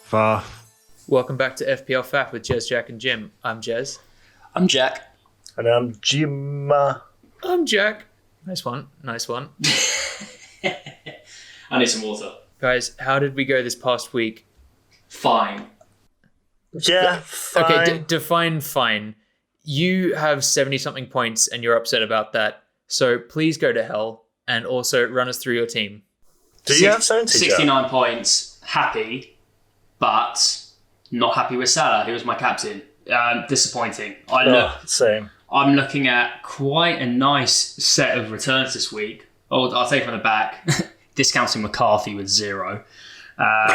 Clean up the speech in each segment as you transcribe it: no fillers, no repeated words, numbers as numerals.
Faff. Welcome back to FPL Faff with Jez, Jack, and Jim. I'm Jez. I'm Jack. And I'm Jim. I'm Jack. Nice one. I need some water. Guys, how did we go this past week? Fine. Yeah, fine. Okay, define fine. You have 70-something points and you're upset about that. So please go to hell and also run us through your team. Do you have 70? 69 points. Happy, but not happy with Salah, who was my captain. Disappointing. Same. I'm looking at quite a nice set of returns this week. Oh, I'll take from the back. Discounting McCarthy with 0.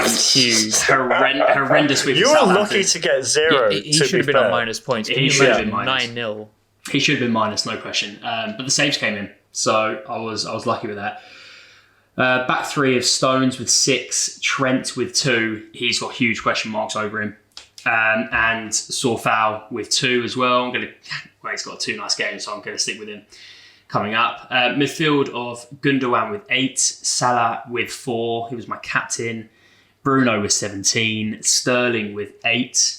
Huge. Horrendous week. You were lucky to get 0. He should have been on minus points. He should have been minus. 9-0. He should have been minus, no question. But the saves came in, so I was lucky with that. Back 3 of Stones with 6, Trent with 2. He's got huge question marks over him. And Sorfau with 2 as well. He's got 2 nice games, so I'm going to stick with him coming up. Midfield of Gundogan with 8, Salah with 4. He was my captain. Bruno with 17, Sterling with 8,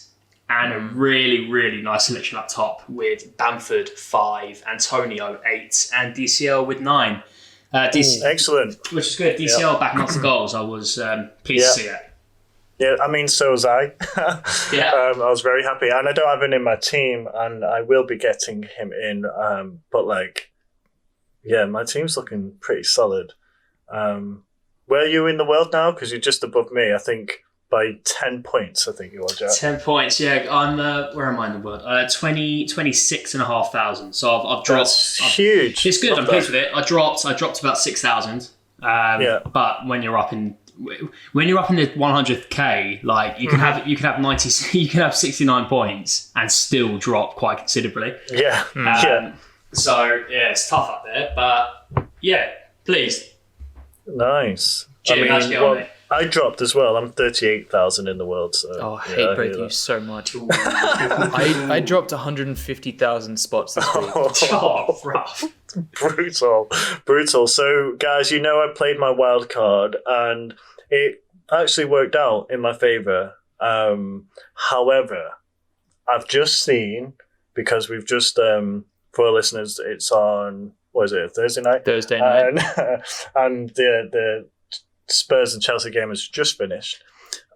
and a really, really nice selection up top with Bamford 5, Antonio 8, and DCL with 9. Excellent. Which is good. DCL back lots of goals. I was pleased to see it. Yeah, I mean, so was I. Yeah. I was very happy. And I don't have him in my team, and I will be getting him in. But, my team's looking pretty solid. Where are you in the world now? Because you're just above me, I think, by 10 points, I think you are, Jack. 10 points, yeah. I'm, where am I in the world? 26,500. So I've dropped. That's huge. It's good. I'm pleased with it. I dropped about 6,000. But when you're up in the 100k, like you can have 90, you can have 69 points and still drop quite considerably. Yeah. So yeah, it's tough up there, but yeah, pleased. Nice. Jim, how'd you get on, mate? I dropped as well. I'm 38,000 in the world. So I hate both of you so much. I dropped 150,000 spots this week. Oh, rough. Brutal. So, guys, I played my wild card and it actually worked out in my favour. However, I've just seen, because we've just, for our listeners, it's on, Thursday night? Thursday night. And the Spurs and Chelsea game has just finished.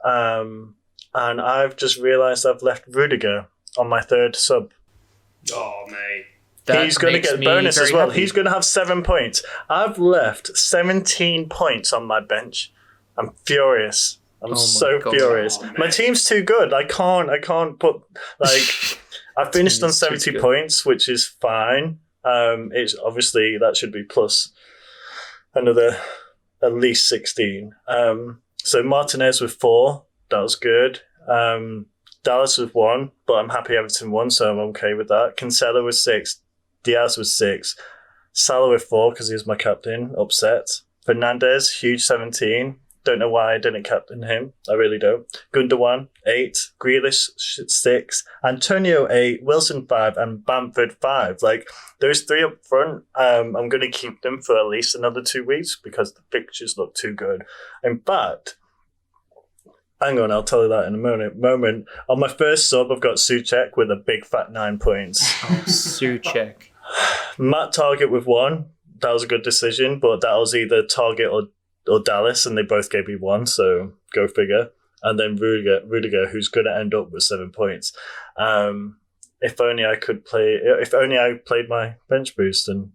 And I've just realised I've left Rudiger on my third sub. Oh, mate. He's going to get bonus as well. Happy. He's going to have 7 points. I've left 17 points on my bench. I'm furious. I'm so furious. Oh, my team's too good. I can't put, I finished on 70 points, which is fine. It's obviously that should be plus another at least 16. So Martinez with 4, that was good. Dallas with 1, but I'm happy Everton won, so I'm okay with that. Cancelo with 6, Diaz with 6, Salah with 4 because he was my captain, upset. Fernandez, huge 17. Don't know why I didn't captain him. I really don't. Gundogan, 8. Grealish, 6. Antonio, 8. Wilson, 5. And Bamford, 5. Those 3 up front, I'm going to keep them for at least another 2 weeks because the fixtures look too good. In fact, hang on, I'll tell you that in a moment. On my first sub, I've got Souček with a big fat 9 points. Oh, Souček. Matt Target with 1. That was a good decision, but that was either Target or Dallas, and they both gave me 1, so go figure. And then Rudiger, who's going to end up with 7 points. If only I played my bench boost and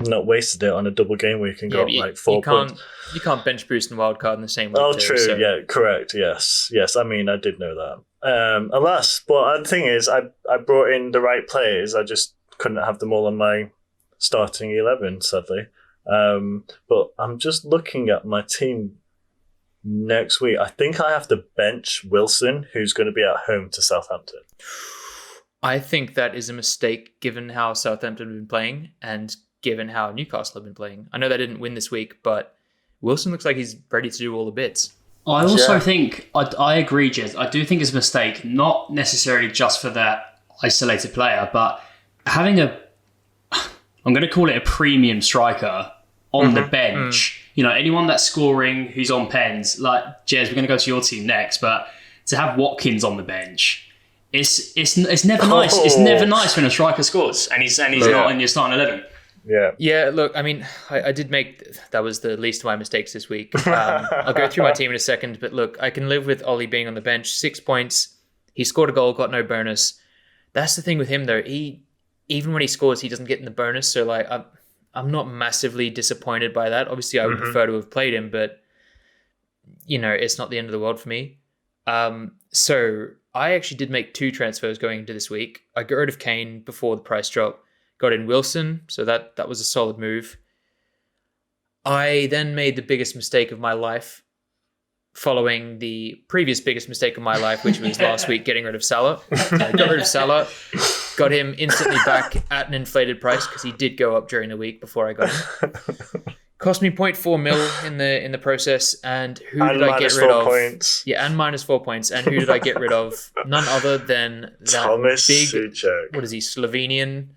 not wasted it on a double game week and got 4 points. You can't bench boost and wildcard in the same week. Oh, true. So. Yeah, correct. Yes. I mean, I did know that. Alas, but the thing is, I brought in the right players. I just couldn't have them all on my starting 11, sadly. But I'm just looking at my team next week. I think I have to bench Wilson, who's going to be at home to Southampton. I think that is a mistake given how Southampton have been playing and given how Newcastle have been playing. I know they didn't win this week, but Wilson looks like he's ready to do all the bits. I also think, I agree, Jez. I do think it's a mistake, not necessarily just for that isolated player, but having I'm going to call it a premium striker on the bench anyone that's scoring who's on pens, like Jez, we're going to go to your team next, but to have Watkins on the bench, it's never nice. It's never nice when a striker scores and he's not in your starting 11. Yeah, look, I mean, I did that was the least of my mistakes this week. I'll go through my team in a second, but look, I can live with Ollie being on the bench. 6 points. He scored a goal, got no bonus. That's the thing with him, though. Even when he scores, he doesn't get in the bonus. So, like, I'm not massively disappointed by that. Obviously, I would prefer to have played him, but, it's not the end of the world for me. So I actually did make 2 transfers going into this week. I got rid of Kane before the price drop. Got in Wilson, so that was a solid move. I then made the biggest mistake of my life, following the previous biggest mistake of my life, which was last week getting rid of Salah. I got rid of Salah, got him instantly back at an inflated price because he did go up during the week before I got him. Cost me 0.4 mil in the process, and who did I get rid of? Points. Yeah, and minus 4 points. And who did I get rid of? None other than that Thomas big, Souček. What is he, Slovenian?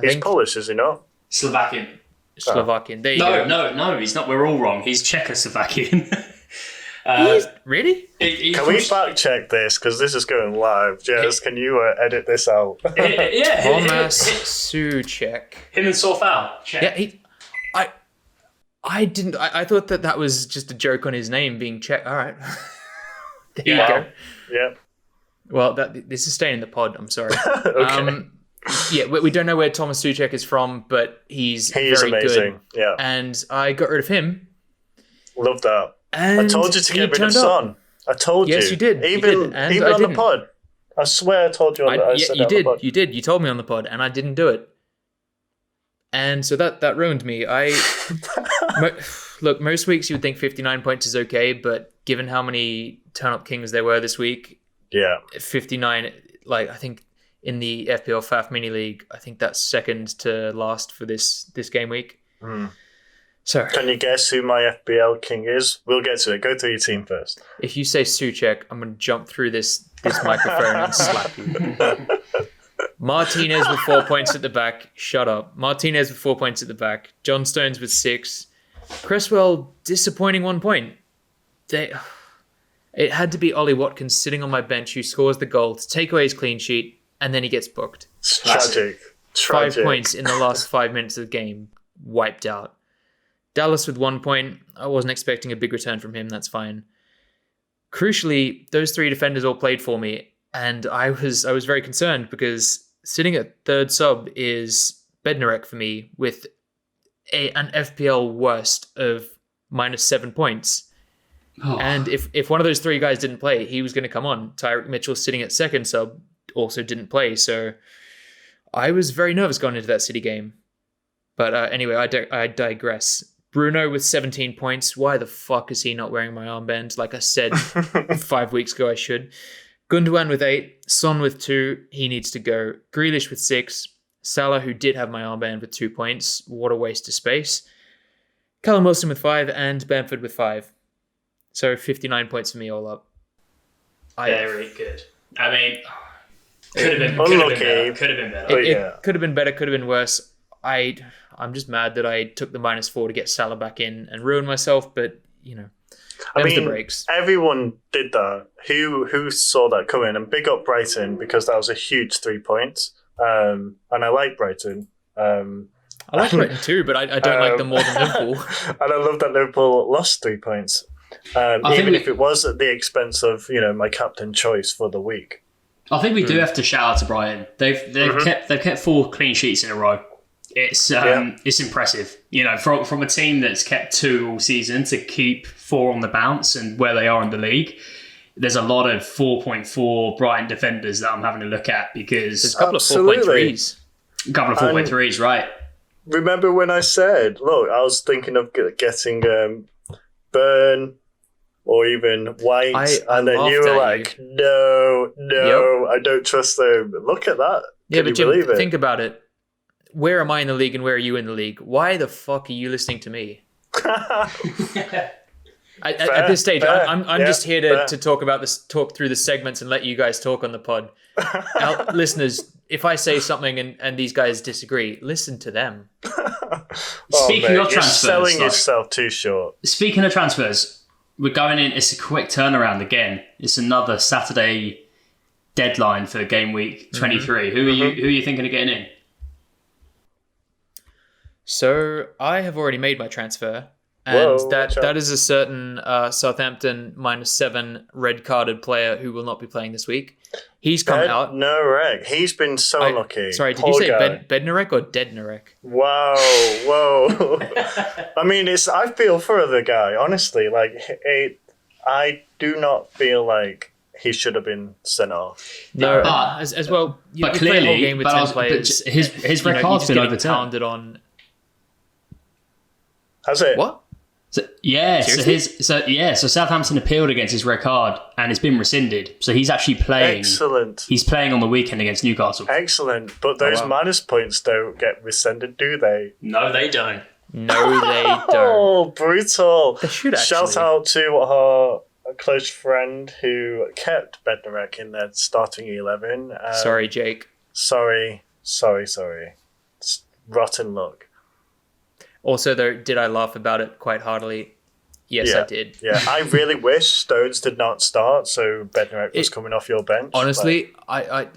He's Polish, is he not? Slovakian. There you go. No, he's not. We're all wrong. He's Czechoslovakian. Really? Can we fact check this? Because this is going live. Jez, can you edit this out? Yeah. Thomas Souček. Him and Sorfal. Yeah, I didn't. I thought that was just a joke on his name being Czech. All right. There you go. Yeah. Well, this is staying in the pod. I'm sorry. Okay. Yeah, we don't know where Thomas Souček is from, but he's very amazing. good. Yeah. And I got rid of him. Love that. And I told you to get rid of Son. I told you. Yes, you did. Even on the pod. I swear I told you on the you did. You did. You told me on the pod, and I didn't do it. And so that ruined me. Look, most weeks you would think 59 points is okay, but given how many turn-up kings there were this week, 59, like I think in the FPL Faff mini league, I think that's second to last for this game week. So can you guess who my FPL king is? We'll get to it. Go through your team first. If you say Souček, I'm going to jump through this microphone and slap you. Martinez with 4 points at the back. Shut up. Martinez with 4 points at the back. John Stones with 6. Cresswell, disappointing 1 point. It had to be Ollie Watkins sitting on my bench who scores the goal to take away his clean sheet, and then he gets booked. It's tragic. 5 points in the last 5 minutes of the game. Wiped out. Dallas with 1 point. I wasn't expecting a big return from him. That's fine. Crucially, those 3 defenders all played for me, and I was very concerned because sitting at third sub is Bednarek for me with an FPL worst of minus 7 points. And if one of those 3 guys didn't play, he was going to come on. Tyreek Mitchell sitting at second sub also didn't play, so I was very nervous going into that City game. But anyway, I digress. Bruno with 17 points. Why the fuck is he not wearing my armband? Like I said 5 weeks ago, I should. Gundogan with 8. Son with 2. He needs to go. Grealish with 6. Salah, who did have my armband, with 2 points. What a waste of space. Callum Wilson with 5 and Bamford with 5. So 59 points for me all up. Very good. I mean, could have been better. It could have been better, could have been worse. I'm just mad that I took the -4 to get Salah back in and ruined myself, but, the breaks. Everyone did that. Who saw that coming? And big up Brighton, because that was a huge 3 points. And I like Brighton. I like Brighton too, but I don't like them more than Liverpool. And I love that Liverpool lost 3 points. Even if it was at the expense of, my captain choice for the week. I think we do have to shout out to Brighton. They've kept 4 clean sheets in a row. It's impressive. From a team that's kept 2 all season to keep 4 on the bounce and where they are in the league. There's a lot of 4.4 Brighton defenders that I'm having a look at because there's a couple of 4.3s. A couple of 4.3s, right? Remember when I said, look, I was thinking of getting Burn or even White, and then you were like, no, I don't trust them. Look at that. Yeah, Can but you Jim, believe it? Think about it. Where am I in the league and where are you in the league? Why the fuck are you listening to me? At this stage, I'm just here to talk through the segments and let you guys talk on the pod. Our listeners, if I say something and these guys disagree, listen to them. Speaking of transfers, you're selling yourself too short. Speaking of transfers, we're going in. It's a quick turnaround again. It's another Saturday deadline for game week 23. Who are you thinking of getting in? So I have already made my transfer, and that is a certain Southampton -7 red-carded player who will not be playing this week. He's come out. Bednarek. He's been so unlucky. Sorry, did you say Bednarek or Deadnarek? Whoa. I mean, I feel for the guy, honestly. Like, I do not feel like he should have been sent off. No, as well. But clearly, play a whole game with 10 players. His red card's been overturned. On. Has it? What? So Southampton appealed against his red card and it's been rescinded. So he's actually playing. Excellent. He's playing on the weekend against Newcastle. Excellent. But those minus points don't get rescinded, do they? No, they don't. No, they don't. Oh, brutal. They should actually. Shout out to our close friend who kept Bednarek in their starting 11. Sorry, Jake. Sorry. It's rotten luck. Also, though, did I laugh about it quite heartily? Yes, I did. Yeah, I really wish Stones did not start, so Bednarek was coming off your bench. Honestly, I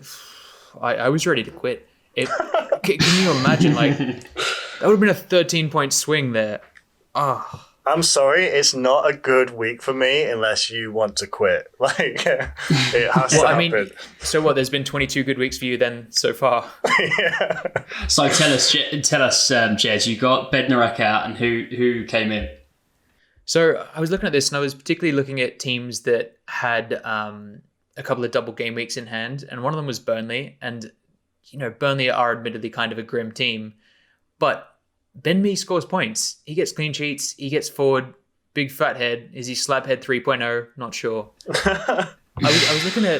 was ready to quit. Can you imagine? Like, that would have been a 13-point swing there. I'm sorry, it's not a good week for me unless you want to quit. Like, it has to happen. I mean, so what? There's been 22 good weeks for you then so far. Yeah. So tell us, Jez, you got Bednarek out, and who came in? So I was looking at this, and I was particularly looking at teams that had a couple of double game weeks in hand, and one of them was Burnley. And Burnley are admittedly kind of a grim team, but Ben Mee scores points. He gets clean sheets. He gets forward. Big fat head. Is he Slabhead 3.0? Not sure. I was looking at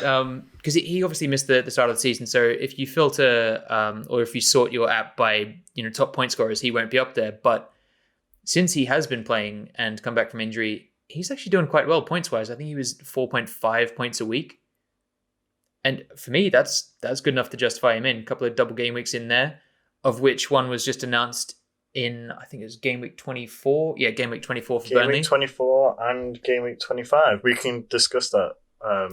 because he obviously missed the start of the season. So if you filter or if you sort your app by top point scorers, he won't be up there. But since he has been playing and come back from injury, he's actually doing quite well points wise. I think he was 4.5 points a week, and for me that's good enough to justify him in. A couple of double game weeks in there, of which one was just announced in, I think it was game week 24. Yeah, game week 24 for Burnley. Game week 24 and game week 25. We can discuss that. But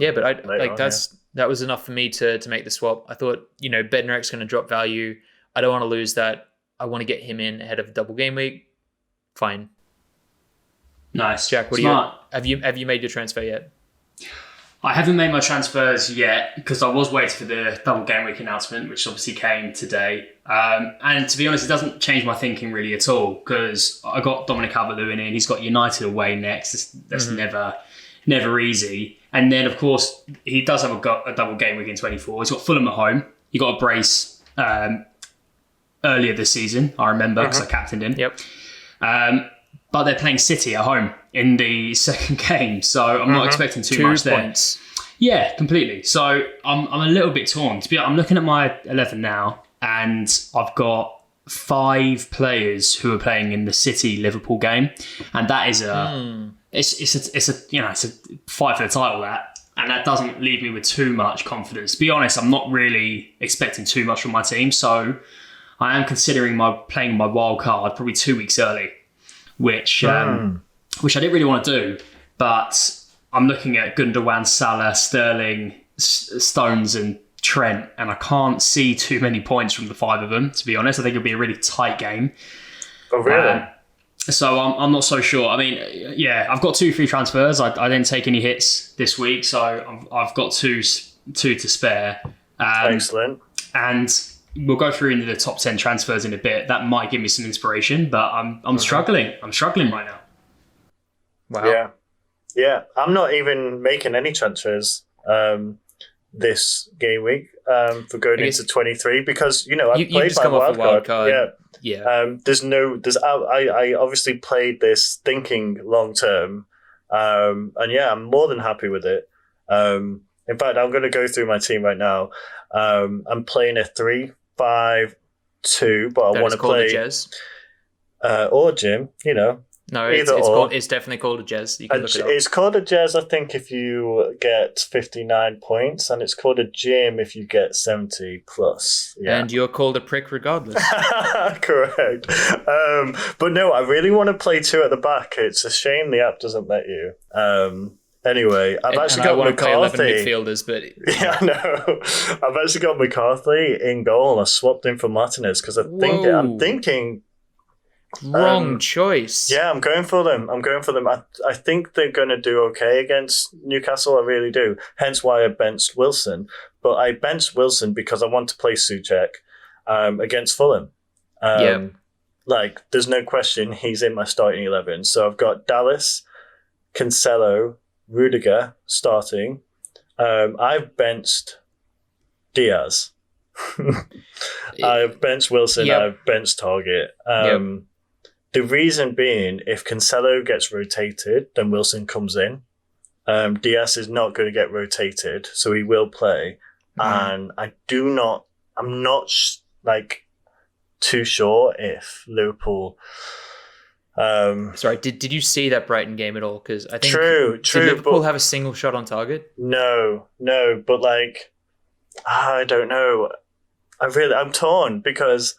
that was enough for me to make the swap. I thought, Bednarek's going to drop value. I don't want to lose that. I want to get him in ahead of double game week. Fine. Nice. Jack, have you made your transfer yet? I haven't made my transfers yet because I was waiting for the double game week announcement, which obviously came today. And to be honest, it doesn't change my thinking really at all because I got Dominic Calvert-Lewin in. He's got United away next. That's never easy. And then, of course, he does have a double game week in 24. He's got Fulham at home. He got a brace earlier this season, I remember, because I captained him. Yep. But they're playing City at home in the second game, so I'm not expecting too much there. 2 points. Yeah, completely. So I'm a little bit torn. I'm looking at my 11 now, and I've got 5 players who are playing in the City-Liverpool game, and that is it's a fight for the title, and that doesn't leave me with too much confidence. To be honest, I'm not really expecting too much from my team, so I am considering playing my wild card probably 2 weeks early, which I didn't really want to do, but I'm looking at Gundogan, Salah, Sterling, Stones and Trent, and I can't see too many points from the 5 of them, to be honest. I think it'll be a really tight game. Oh, really? So I'm not so sure. I mean, yeah, I've got 2 free transfers. I didn't take any hits this week, so I've got two to spare. Excellent. And we'll go through into the top 10 transfers in a bit. That might give me some inspiration, but I'm struggling. I'm struggling right now. Wow. Yeah. I'm not even making any transfers this game week for going into 23 because I played my wildcard. Yeah. I obviously played this thinking long term, and I'm more than happy with it. In fact, I'm going to go through my team right now. I'm playing a 3-5-2, but I want to play Jez. Or Jim. No, Either or. it's definitely called a Jez. You can look it up. It's called a Jez, I think, if you get 59 points, and it's called a Jim if you get 70 plus. Yeah. And you're called a prick regardless. Correct. But no, I really want to play 2 at the back. It's a shame the app doesn't let you. Anyway, I've actually got McCarthy. I want to play 11 midfielders, but... Yeah, I know. I've actually got McCarthy in goal. I swapped him for Martinez because I'm thinking... Wrong choice. Yeah, I'm going for them. I think they're going to do okay against Newcastle. I really do. Hence why I benched Wilson. But I benched Wilson because I want to play Souček against Fulham. Like, there's no question he's in my starting 11. So I've got Dallas, Cancelo, Rudiger starting. I've benched Diaz. I've benched Wilson. Yep. I've benched Target. The reason being, if Cancelo gets rotated, then Wilson comes in. Diaz is not going to get rotated, so he will play. And I'm not too sure if Liverpool. Sorry, did you see that Brighton game at all? Because I think true. Did Liverpool have a single shot on target? No, but I don't know. I'm torn because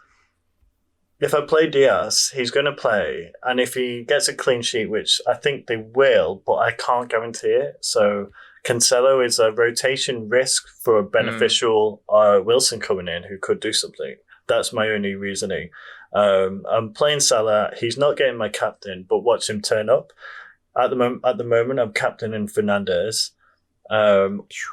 if I play Diaz, he's going to play, and if he gets a clean sheet, which I think they will, but I can't guarantee it. So Cancelo is a rotation risk for a beneficial Wilson coming in who could do something. That's my only reasoning. I'm playing Salah. He's not getting my captain, but watch him turn up. At the moment, I'm captaining Fernandes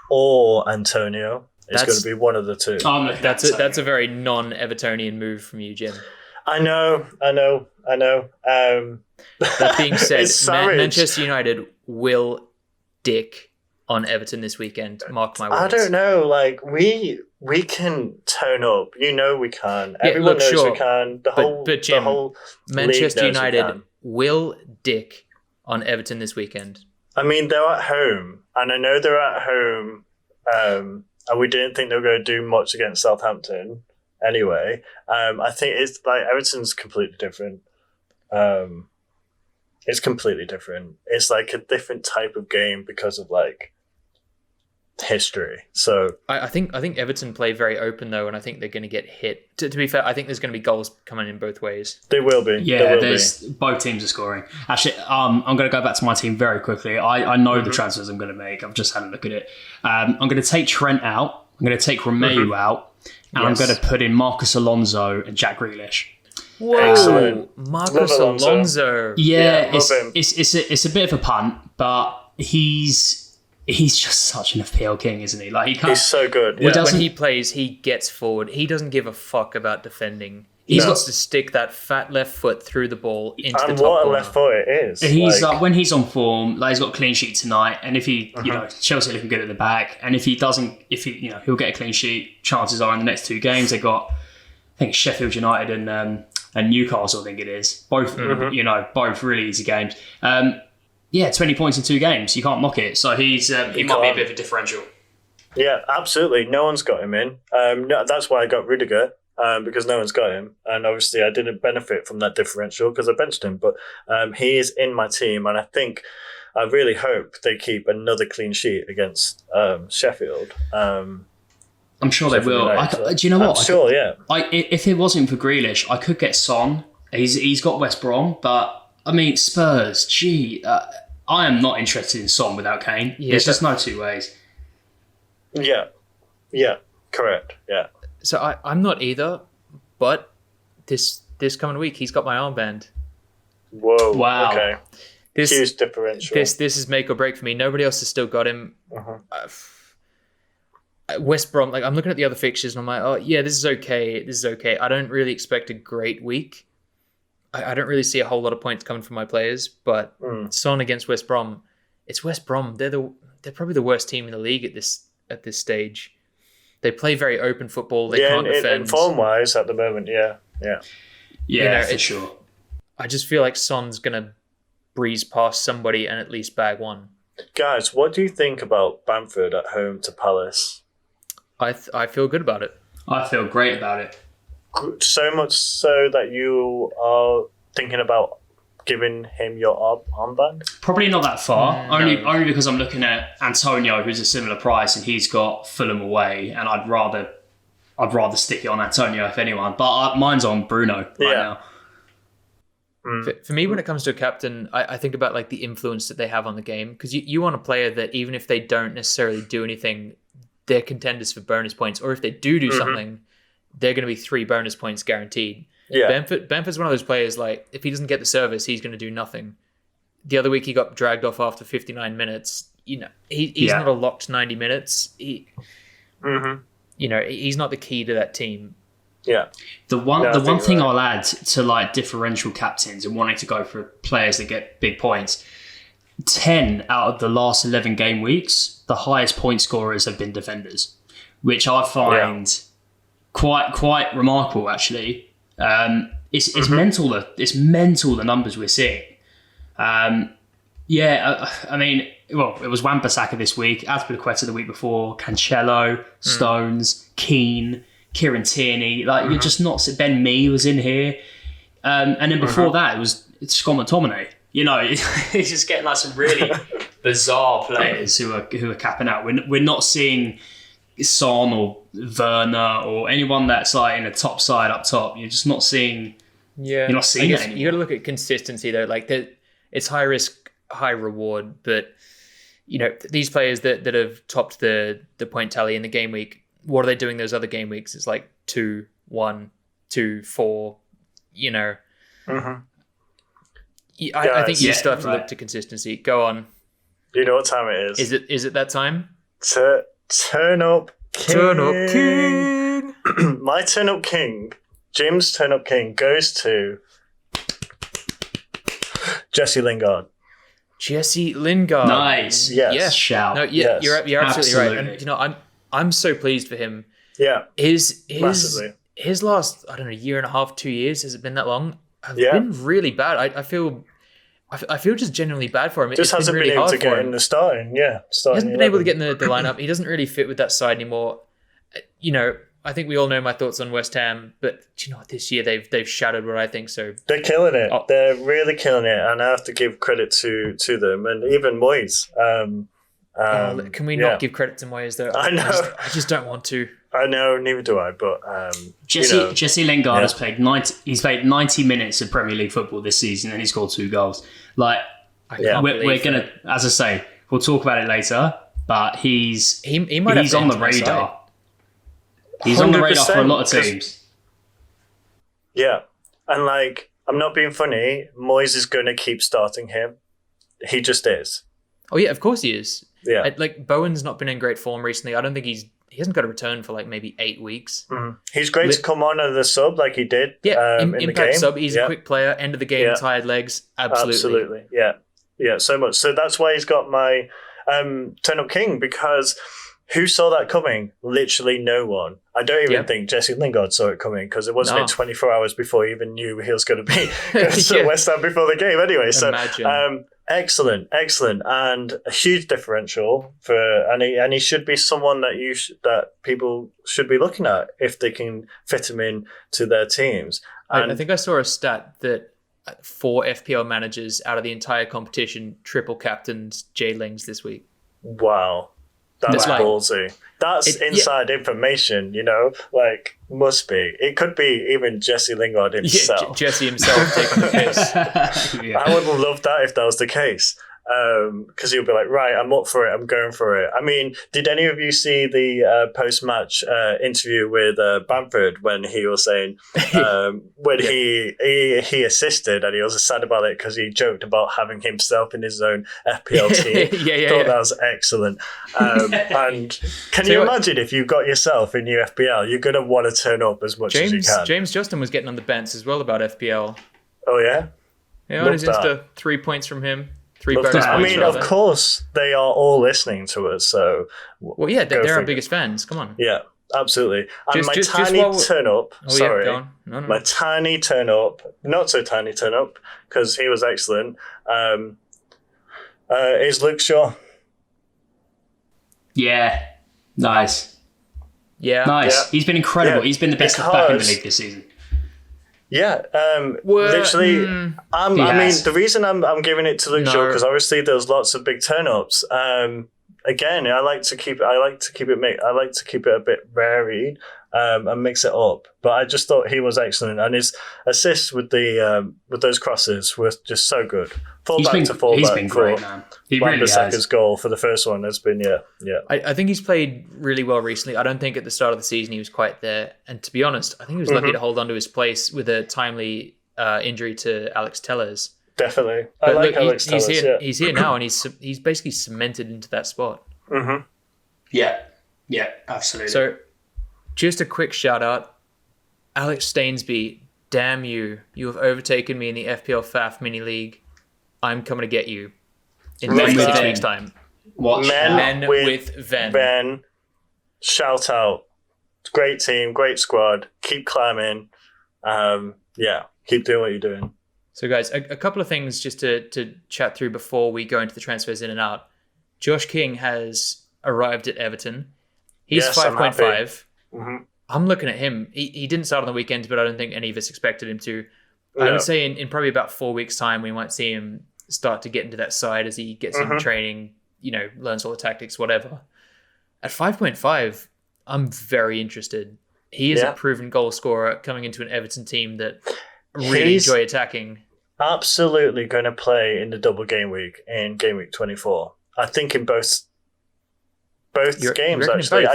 or Antonio. It's going to be one of the two. That's a very non-Evertonian move from you, Jim. I know. That being said, Manchester United will dick on Everton this weekend. Mark my words. I don't know. We can turn up. We can. Everyone knows we can. But Jim, the whole Manchester United will dick on Everton this weekend. I mean, they're at home, and I know they're at home. And we didn't think they were going to do much against Southampton. Anyway, I think it's Everton's completely different. It's completely different. It's like a different type of game because of history. So I think Everton play very open though, and I think they're going to get hit. To be fair, I think there's going to be goals coming in both ways. They will be. Yeah, both teams are scoring. Actually, I'm going to go back to my team very quickly. I know the transfers I'm going to make. I've just had a look at it. I'm going to take Trent out. I'm going to take Romeu out. And I'm going to put in Marcus Alonso and Jack Grealish. Whoa, excellent. Marcus Alonso. Yeah, it's a bit of a punt, but he's just such an FPL king, isn't he? He's so good. Yeah. When he plays, he gets forward. He doesn't give a fuck about defending. He wants to stick that fat left foot through the ball into the top corner. And what a left foot it is. He's when he's on form, he's got a clean sheet tonight. And if he, Chelsea looking good at the back. And if he doesn't, he'll get a clean sheet. Chances are in the next 2 games they got, I think Sheffield United and Newcastle. I think it is both. Both really easy games. 20 points in 2 games. You can't mock it. So he might be a bit of a differential. Yeah, absolutely. No one's got him in. That's why I got Rudiger. Because no one's got him, and obviously I didn't benefit from that differential because I benched him. But he is in my team, and I really hope they keep another clean sheet against Sheffield. I'm sure they will. Do you know what? I'm sure, yeah. If it wasn't for Grealish, I could get Son. He's got West Brom, but I mean Spurs. I am not interested in Son without Kane. Yeah, there's just no 2 ways. Yeah, correct. Yeah. So I'm not either, but this coming week he's got my armband. Whoa! Wow! Okay, huge differential. This is make or break for me. Nobody else has still got him. West Brom, I'm looking at the other fixtures and I'm like, oh yeah, this is okay. I don't really expect a great week. I don't really see a whole lot of points coming from my players, but Son against West Brom, it's West Brom. They're probably the worst team in the league at this stage. They play very open football. They can't defend. And form-wise at the moment, yeah. For sure. I just feel like Son's going to breeze past somebody and at least bag one. Guys, what do you think about Bamford at home to Palace? I feel good about it. I feel great about it. So much so that you are thinking about giving him your armband? Probably not that far. Only No. because I'm looking at Antonio, who's a similar price, and he's got Fulham away, and I'd rather stick it on Antonio if anyone. But mine's on Bruno right now. For me, when it comes to a captain, I think about like the influence that they have on the game, because you want a player that even if they don't necessarily do anything, they're contenders for bonus points, or if they do something, they're going to be 3 bonus points guaranteed. Yeah. Bamford's one of those players, like, if he doesn't get the service, he's going to do nothing. The other week, he got dragged off after 59 minutes. You know, he's not a locked 90 minutes. You know, he's not the key to that team. Yeah. The one thing I'll add to like differential captains and wanting to go for players that get big points, 10 out of the last 11 game weeks, the highest point scorers have been defenders, which I find quite remarkable actually. It's mental. It's mental the numbers we're seeing. I mean, well, it was Wan-Bissaka this week, Azpilicueta the week before, Cancelo, Stones, Keane, Kieran Tierney. Like you're just not. Ben Mee was in here, and then before that it's Scott McTominay. You know, it's just getting like some really bizarre players who are capping out. We're not seeing Son or Werner or anyone that's like in the top side up top. You're just not seeing. Yeah, you're not seeing it anymore. You got to look at consistency though. Like it's high risk, high reward. But you know, these players that have topped the point tally in the game week, what are they doing those other game weeks? It's like 2, 1, 2, 4. You know, I think you still have to look to consistency. Go on. You know what time it is? Is it that time? Turn up king. Turn up king. My turn up king, Jim's turn up king goes to Jesse Lingard. Jesse Lingard. Nice. Yes. Yeah. Shout. No, yeah, Yes. you're absolutely right. Absolutely. And you know, I'm so pleased for him. Yeah. Massively. His last, I don't know, year and a half, 2 years, has it been that long? Have been really bad. I feel just genuinely bad for him. Just hasn't really been able hard to get in the starting. Yeah. He hasn't been able to get in the lineup. He doesn't really fit with that side anymore. You know, I think we all know my thoughts on West Ham, but do you know what? This year they've shattered what I think so. They're killing it. Oh. They're really killing it, and I have to give credit to them, and even Moyes. Can we not give credit to Moyes though? I know. I just don't want to. I know, neither do I. But Jesse Lingard has played 90. He's played 90 minutes of Premier League football this season, and he scored 2 goals. Like we're gonna, as I say, we'll talk about it later. But he's on the radar. He's on the radar for a lot of teams. Yeah, and like I'm not being funny. Moyes is going to keep starting him. He just is. Oh yeah, of course he is. Yeah, like Bowen's not been in great form recently. I don't think he hasn't got a return for like maybe 8 weeks. Mm-hmm. He's great to come on as a sub like he did. Yeah, in the impact game. sub. He's a quick player. End of the game, tired legs. Absolutely. Yeah, so much. So that's why he's got my turn up king, because who saw that coming? Literally no one. I don't even think Jesse Lingard saw it coming, because it wasn't 24 hours before he even knew he was going to be West Ham before the game anyway. So excellent, and a huge differential and he should be someone that people should be looking at if they can fit him in to their teams. And I think I saw a stat that 4 FPL managers out of the entire competition triple captained J Lings this week. Wow. That's ballsy. That's inside information, you know, like must be. It could be even Jesse Lingard himself. Yeah, Jesse himself taking the piss. I would love that if that was the case. Because he'll be like, right, I'm up for it. I'm going for it. I mean, did any of you see the post-match interview with Bamford when he was saying when he assisted and he was sad about it because he joked about having himself in his own FPL team? Thought that was excellent. And can you imagine if you got yourself in your FPL, you're going to want to turn up as much as you can. James Justin was getting on the bench as well about FPL. Oh, yeah? Yeah, on his Insta, 3 points from him. I mean, of course, they are all listening to us. So, well, yeah, they're our biggest fans. Come on. Yeah, absolutely. And my tiny turn up. My tiny turn up, not so tiny turn up, because he was excellent. Is Luke Shaw. Yeah, nice. Yeah, nice. Yeah. He's been incredible. He's been the best left back in the league this season. Yeah, Well, literally. I mean, Yes. the reason I'm giving it to Luke Shaw No. because obviously there's lots of big turn-ups. Again, I like to keep it a bit varied and mix it up. But I just thought he was excellent, and his assists with those crosses were just so good. Fullback to fullback. He's been great, man. He really Wan-Bissaka's has. goal for the first one has been I think he's played really well recently. I don't think at the start of the season he was quite there. And to be honest, I think he was lucky to hold on to his place with a timely injury to Alex Tellers. definitely. But I like look, Alex he's Tellers. here. He's here now, and he's basically cemented into that spot. Mm-hmm. Yeah, absolutely. So, just a quick shout out, Alex Stainsby. Damn you! You have overtaken me in the FPL Faff mini league. I'm coming to get you in Men 6 with weeks' Ven. time. Watch Men out. with Ven. Ben, shout out. Great team, great squad. Keep climbing. Keep doing what you're doing. So, guys, a couple of things just to chat through before we go into the transfers in and out. Josh King has arrived at Everton. He's Yes, I'm 5.5. Mm-hmm. I'm looking at him. He didn't start on the weekend, but I don't think any of us expected him to. I would say in probably about 4 weeks' time, we might see him start to get into that side as he gets in training, learns all the tactics, whatever. At 5.5, I'm very interested. He is a proven goal scorer coming into an Everton team that really enjoy attacking. Absolutely going to play in the double game week in game week 24. I think in both games, actually.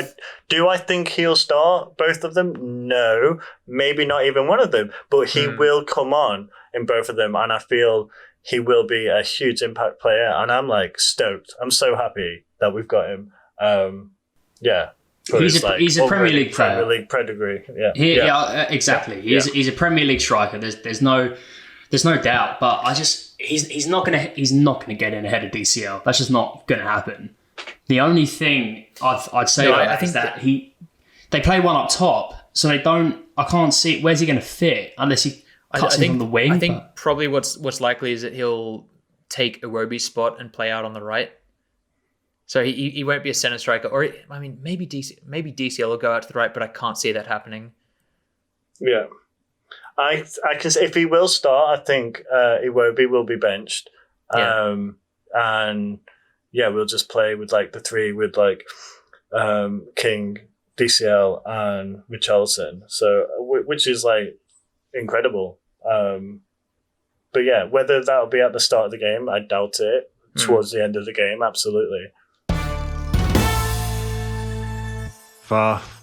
Do I think he'll start both of them? No. Maybe not even one of them. But he will come on in both of them. And I feel he will be a huge impact player. And I'm stoked. I'm so happy that we've got him. He's a Premier League player. Premier League pedigree. Exactly. He's a Premier League striker. There's no doubt. But he's not gonna get in ahead of DCL. That's just not gonna happen. The only thing I'd say is that they play one up top, so they don't. I can't see where's he going to fit unless he cuts him from the wing. I think probably what's likely is that he'll take Iwobi's spot and play out on the right. So he won't be a centre striker, or maybe DCL will go out to the right, but I can't see that happening. Yeah, I can say if he will start, I think Iwobi will be benched, and. Yeah, we'll just play with the three with King, DCL, and Richarlison. So, which is incredible. But yeah, whether that'll be at the start of the game, I doubt it. Towards the end of the game, absolutely. Faff.